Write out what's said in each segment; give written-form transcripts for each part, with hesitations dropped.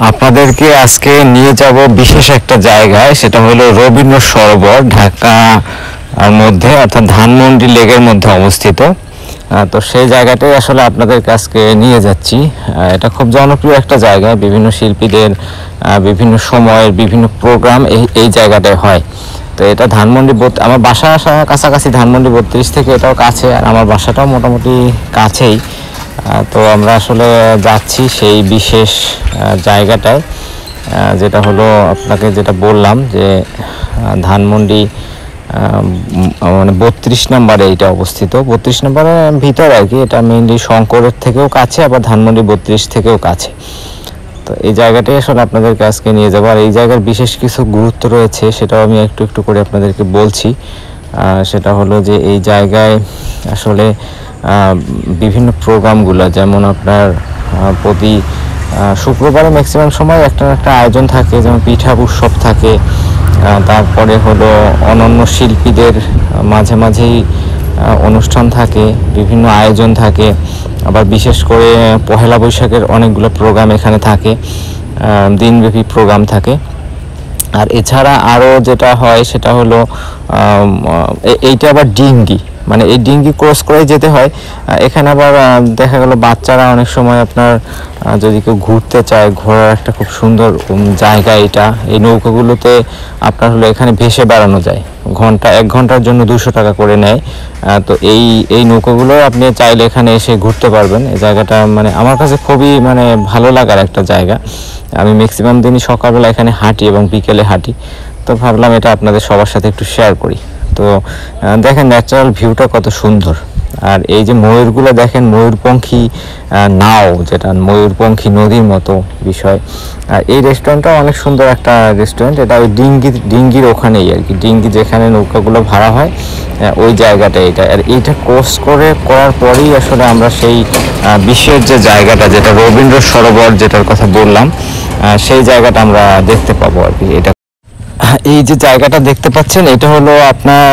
আপনাদেরকে আজকে নিয়ে যাব বিশেষ একটা জায়গায়, সেটা হলো রবীন্দ্র সরোবর, ঢাকা মধ্যে অর্থাৎ ধানমন্ডি লেকের মধ্যে অবস্থিত। তো সেই জায়গাটাই আসলে আপনাদেরকে আজকে নিয়ে যাচ্ছি। এটা খুব জনপ্রিয় একটা জায়গা, বিভিন্ন শিল্পীদের বিভিন্ন সময়ের বিভিন্ন প্রোগ্রাম এই জায়গাটায় হয়। তো এটা ধানমন্ডি আমার বাসা কাছাকাছি, ধানমন্ডি 32 থেকে এটাও কাছে, আর আমার বাসাটাও মোটামুটি কাছেই। তো আমরা আসলে যাচ্ছি সেই বিশেষ জায়গাটায়, যেটা হলো আপনাকে যেটা বললাম যে ধানমন্ডি মানে 32 নম্বরে এটা অবস্থিত। 32 নম্বরের ভিতরে আর কি, এটা মেইনলি শঙ্করের থেকেও কাছে, আবার ধানমন্ডি 32 থেকেও কাছে। তো এই জায়গাটাই আসলে আপনাদেরকে আজকে নিয়ে যাবো। আর এই জায়গার বিশেষ কিছু গুরুত্ব রয়েছে, সেটাও আমি একটু একটু করে আপনাদেরকে বলছি। সেটা হলো যে এই জায়গায় আসলে বিভিন্ন প্রোগ্রামগুলো, যেমন আপনার প্রতি শুক্রবারে ম্যাক্সিমাম সময় একটা একটা আয়োজন থাকে, যেমন পিঠা উৎসব থাকে। তারপরে হলো অনন্য শিল্পীদের মাঝে মাঝেই অনুষ্ঠান থাকে, বিভিন্ন আয়োজন থাকে। আবার বিশেষ করে পহেলা বৈশাখের অনেকগুলো প্রোগ্রাম এখানে থাকে, দিনব্যাপী প্রোগ্রাম থাকে। আর এছাড়া আরও যেটা হয় সেটা হলো এইটা আবার ডিঙ্গি, মানে এই ডিঙ্গি ক্রস করে যেতে হয়। এখানে আবার দেখা গেল বাচ্চারা অনেক সময় আপনার যদি কেউ ঘুরতে চায়, ঘোরার একটা খুব সুন্দর জায়গা এটা। এই নৌকাগুলোতে আপনার হলো এখানে ভেসে বেড়ানো যায়, 1 ঘন্টার জন্য 200 টাকা করে নেয়। তো এই নৌকাগুলো আপনি চাইলে এখানে এসে ঘুরতে পারবেন। এই জায়গাটা মানে আমার কাছে খুবই মানে ভালো লাগার একটা জায়গা। আমি ম্যাক্সিমাম দিনই সকালবেলা এখানে হাঁটি এবং বিকেলে হাঁটি। তো ভাবলাম এটা আপনাদের সবার সাথে একটু শেয়ার করি। তো দেখেন ন্যাচারাল ভিউটা কত সুন্দর। আর এই যে ময়ূরগুলো দেখেন, ময়ূরপঙ্খী নাও, যেটা ময়ূরপঙ্খী নদীর মতো বিষয়। আর এই রেস্টুরেন্টটাও অনেক সুন্দর একটা রেস্টুরেন্ট। এটা ওই ডিঙ্গির ওখানেই আর কি, ডিঙ্গি যেখানে নৌকাগুলো ভাড়া হয় ওই জায়গাটা এটা। আর এইটা ক্রস করার পরেই আসলে আমরা সেই বিশেষ যে জায়গাটা, যেটা রবীন্দ্র সরোবর যেটার কথা বললাম, সেই জায়গাটা আমরা দেখতে পাবো আর কি। এটা এই যে জায়গাটা দেখতে পাচ্ছেন, এটা হলো আপনার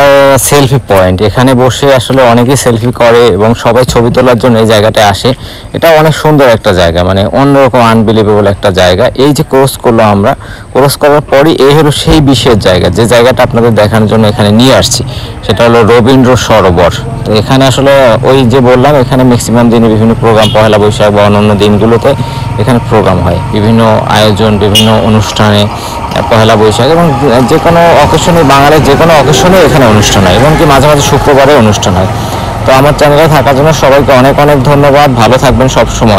সেলফি পয়েন্ট। এখানে বসে আসলে অনেকেই সেলফি করে এবং সবাই ছবি তোলার জন্য এই জায়গাটায় আসে। এটা অনেক সুন্দর একটা জায়গা, মানে অন্যরকম আনবিলিভেবল একটা জায়গা। এই যে ক্রস করলাম আমরা, ক্রস করার পরই এই হলো সেই বিশেষ জায়গা, যে জায়গাটা আপনাদের দেখানোর জন্য এখানে নিয়ে আসছি, সেটা হলো রবীন্দ্র সরোবর। তো এখানে আসলে ওই যে বললাম, এখানে ম্যাক্সিমাম দিনে বিভিন্ন প্রোগ্রাম, পহেলা বৈশাখ বা অন্যান্য দিনগুলোতে এখানে প্রোগ্রাম হয়, বিভিন্ন আয়োজন, বিভিন্ন অনুষ্ঠানে, পহেলা বৈশাখ এবং যে কোনো অকেশনে, বাঙালির যে কোনো অকেশনে এখানে অনুষ্ঠান হয়, এবং কি মাঝে মাঝে শুক্রবারে অনুষ্ঠান হয়। তো আমার চ্যানেলে থাকার জন্য সবাইকে অনেক অনেক ধন্যবাদ। ভালো থাকবেন সব সময়।